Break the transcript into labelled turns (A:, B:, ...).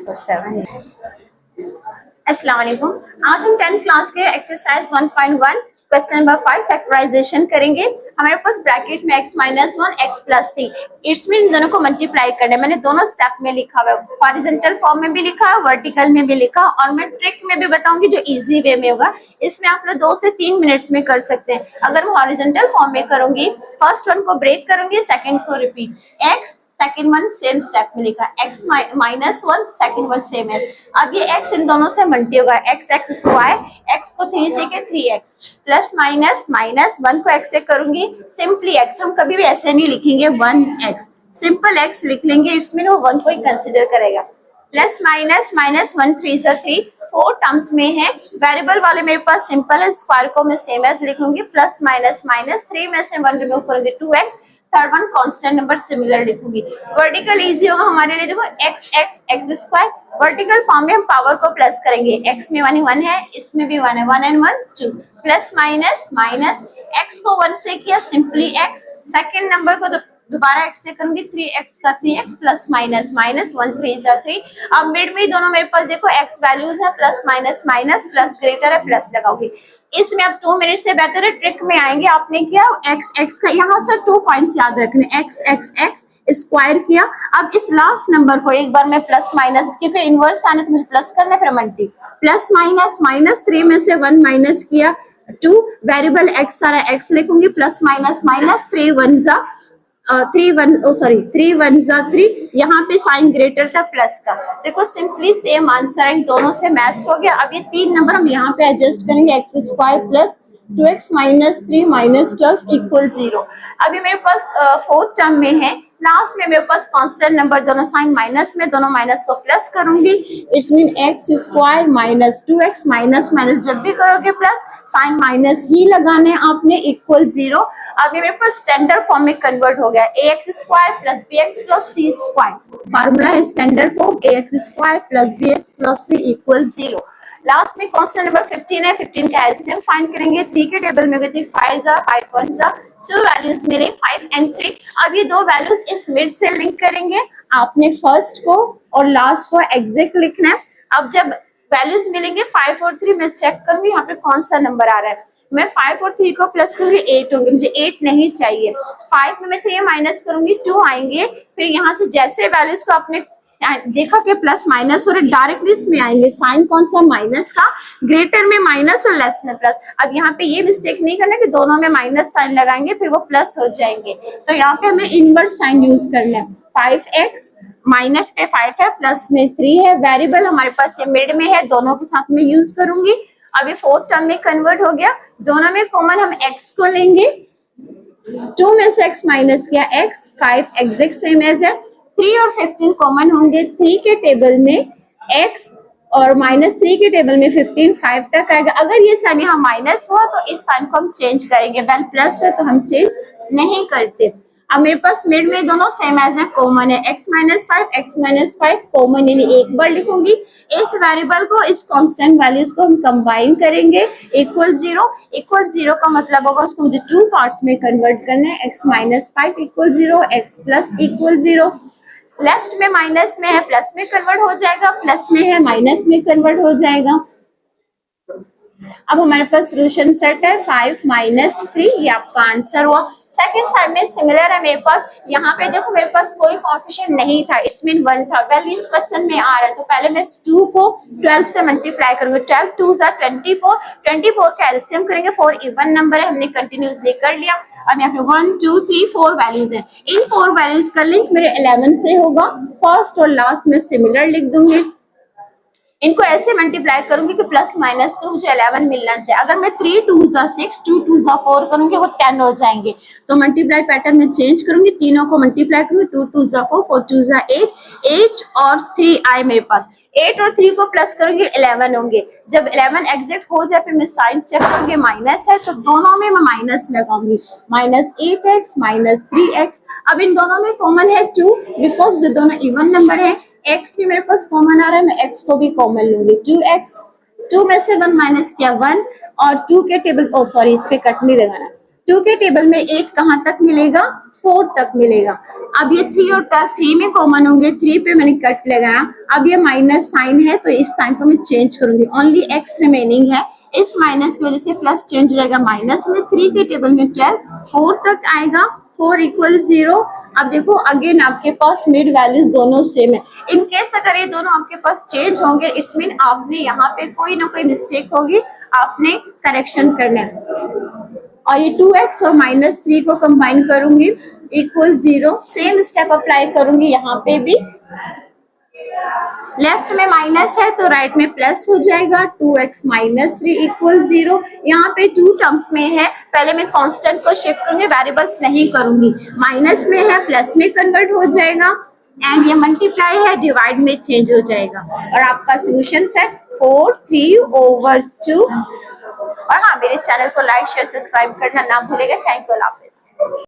A: 7। अस्सलाम वालेकुम। आज हम 10th क्लास के एक्सरसाइज 1.1 क्वेश्चन नंबर 5 फैक्टराइजेशन करेंगे। हमारे पास ब्रैकेट में x minus 1 x plus 3, it's mean दोनों को मल्टीप्लाई करना है। मैंने दोनों स्टेप में लिखा हुआ है, हॉरिजॉन्टल फॉर्म में भी लिखा है, वर्टिकल में भी लिखा, और मैं ट्रिक में भी बताऊंगी जो इजी वे में होगा। इसमें आप लोग 2 से 3 मिनट्स में कर सकते हैं। अगर मैं हॉरिजॉन्टल फॉर्म में करूंगी, फर्स्ट वन को ब्रेक करूंगी, सेकंड को repeat, x second one same step में लिखा, x minus 1 second one same है। अब ये x इन दोनों से मल्टी होगा, x x स्क्वायर, x को 3 से के 3x प्लस माइनस माइनस 1 को x से करूंगी, सिंपली x, हम कभी भी ऐसे नहीं लिखेंगे 1x, सिंपल x लिख लेंगे, इट्स मीन वो 1 को ही कंसीडर करेगा। प्लस माइनस माइनस 1 3 से 3, 4 टर्म्स में है। वेरिएबल वाले मेरे पास सिंपल है, स्क्वायर को मैं सेम एज लिख लूंगी, प्लस माइनस माइनस 3 में से 1 रिमूव करूंगी 2x, third one constant number similar लिखूंगी। वर्टिकल इजी होगा हमारे लिए, देखो x x x square, vertical form में हम पावर को प्लस करेंगे, x में 1 है, इसमें भी 1 है, 1 and 1 2, plus minus minus x को 1 से किया सिंपली x, सेकंड नंबर को दोबारा x से करूंगी, 3x का 3x प्लस माइनस माइनस 1 3 से 3। अब मिड में दोनों मेरे पास देखो x वैल्यूज है, plus minus minus, plus greater है, प्लस लगाओगी। इसमें अब 2 मिनट से बेहतर है, ट्रिक में आएंगे। आपने किया x x का, यहाँ से 2 पॉइंट्स याद रखने, x x x स्क्वायर किया। अब इस लास्ट नंबर को एक बार मैं प्लस माइनस, क्योंकि इनवर्स आने तो मुझे प्लस करना है, फिर मल्टी, प्लस माइनस माइनस 3 में से 1 माइनस किया 2, वेरिएबल x सारा x लिखूंगी, प्लस माइनस माइनस 3 1 जा 3, यहाँ पे साइन ग्रेटर था प्लस का। देखो सिंपली सेम आंसर है, दोनों से मैच हो गया। अब ये 3 नंबर हम यहाँ पे एडजस्ट करेंगे, x square plus 2x minus 3 minus 12 equal 0। अभी मेरे पास फोर्थ टर्म में है, लास्ट में मेरे पास कांस्टेंट नंबर, दोनों साइन माइनस में, दोनों माइनस को प्लस करूंगी, it's mean x square minus 2x minus minus जब भी करोगे प्लस, साइन माइनस ही लगाने आपने, इक्वल 0। अभी मेरे पास स्टैंडर्ड फॉर्म में कन्वर्ट हो गया, ax square plus bx plus c square, formula है standard form ax square plus bx plus c equal 0। Last में कांस्टेंट नंबर 15 है, 15 का एलसीएम फाइंड करेंगे, 3 के टेबल में गए 5 जा 5 1 जा, 2 वैल्यूज मेरे 5 and 3। अब ये 2 वैल्यूज इस मिड से लिंक करेंगे, आपने फर्स्ट को और लास्ट को एग्जैक्ट लिखना है। अब जब वैल्यूज मिलेंगे 5 और 3, मैं चेक करूंगी यहाँ पे कौन सा नंबर आ रहा है, मैं 5 और 3 को प्लस करूंगी 8 होंगे, मुझे 8 नहीं चाहिए। 5 में मैं 3 माइनस करूंगी 2 आएंगे, फिर यहाँ से जैसे वैल्यूज को आपने देखा कि प्लस माइनस और डायरेक्टली इसमें आएंगे, साइन कौन सा माइनस का, ग्रेटर में माइनस और लेस में प्लस। अब यहाँ पे ये मिस्टेक नहीं करना कि दोनों में माइनस साइन लगाएंगे फिर वो प्लस हो जाएंगे, तो यहाँ पे हमें इनवर्स साइन यूज करना है। 5x माइनस पे 5 है, प्लस में 3 है, वेरिएबल हमारे पास ये मिड में है, दोनों के साथ में यूज करूंगी। अभी फोर्थ टर्म में कन्वर्ट हो गया, दोनों में कॉमन हम x को लेंगे, 2 में से x माइनस किया x, 5 एग्जैक्ट सेम एज है, 3 और 15 कॉमन होंगे, 3 के टेबल में x और माइनस 3 के टेबल में 15 5 तक आएगा। अगर ये साइन यहाँ माइनस हुआ तो इस साइन को हम चेंज करेंगे, वेल प्लस है तो हम चेंज नहीं करते। अब मेरे पास मिड में दोनों सेम एज है, कॉमन है, x माइनस 5 कॉमन, यानी एक बार लिखूंगी। इस वेरिएबल को, इस कांस्टेंट वैल्यूज को हम कंबाइन करेंगे, इक्वल 0। इक्वल 0 का मतलब होगा उसको मुझे 2 पार्ट्स में कन्वर्ट करना है, x minus 5 equal 0, x plus equal 0। Left में माइनस में है, प्लस में कन्वर्ट हो जाएगा, प्लस में है माइनस में कन्वर्ट हो जाएगा। अब हमारे पास सोल्यूशन सेट है 5 माइनस 3, ये आपका आंसर हुआ। सेकंड साइड में सिमिलर है मेरे पास, यहाँ पे देखो मेरे पास कोई कोएफिशिएंट नहीं था, इट्स मीन 1 था, वेल इस क्वेश्चन में आ रहा है, तो पहले मैं 2 को 12 से मल्टीप्लाई करूंगी, 12 2 जा 24, 24 का एलसीएम करेंगे, 4 इवन नंबर है, हमने कंटिन्यूअसली कर लिया। अब यहाँ पे 1 2 3 4 वैल्यूज हैं, इन 4 वैल्यूज का लिंक मेरे 11 से होगा, फर्स्ट और लास्ट में सिमिलर लिख दूंगी। इनको ऐसे मल्टीप्लाई करूंगी कि प्लस माइनस तो मुझे 11 मिलना चाहिए। अगर मैं 3 2 जा 6 2 2 जा 4 करूंगी वो 10 हो जाएंगे, तो मल्टीप्लाई पैटर्न में चेंज करूंगी, तीनों को मल्टीप्लाई करूंगी, 2 2 जा 4 4 2 जा 8, 8 और 3 आए मेरे पास, 8 और 3 को प्लस करूंगी 11 होंगे। जब 11 एग्जैक्ट हो जाए फिर मैं साइन चेक करूंगी, माइनस है तो दोनों में मैं माइनस लगाऊंगी, माइनस 8x माइनस 3x। अब इन दोनों में कॉमन है 2, बिकॉज दोनों इवन नंबर है, x भी मेरे पास कॉमन आ रहा है, मैं x को भी कॉमन लूंगी, 2x, 2 में से 1 माइनस किया 1, और 2 के टेबल, इस पे कट नहीं लगाना, 2 के टेबल में 8 कहाँ तक मिलेगा, 4 तक मिलेगा। अब ये 3 और 3 में कॉमन होंगे, 3 पे मैंने कट लगाया। अब ये माइनस साइन है तो इस साइन को मैं चेंज करूंगी, ओनली x रिमेनिंग है, इस माइनस की वजह से प्लस चेंज हो जाएगा माइनस में। 3 के टेबल में 12 4 तक आएगा, 4 इक्वल 0। अब देखो अगेन आपके पास मिड वैल्यूज दोनों सेम है। इन केस अगर ये दोनों आपके पास चेंज होंगे, इसमें आपने यहाँ पे कोई ना कोई मिस्टेक होगी, आपने करेक्शन करना है। और ये 2x और -3 को कंबाइन करूंगी इक्वल 0, सेम स्टेप अप्लाई करूंगी यहाँ पे भी। लेफ्ट में माइनस है तो राइट में प्लस हो जाएगा, 2x -3 इक्वल 0। यहाँ पे 2 टर्म्स में है, पहले मैं कांस्टेंट को शिफ्ट करूंगी, वेरिएबल्स नहीं करूंगी। माइनस में है प्लस में कन्वर्ट हो जाएगा, एंड ये मल्टीप्लाई है डिवाइड में चेंज हो जाएगा। और आपका सोल्यूशन सेट 4 3/2। और हाँ, मेरे चैनल को लाइक शेयर सब्सक्राइब करना ना भूलेगा। Thank you, Allah Hafiz.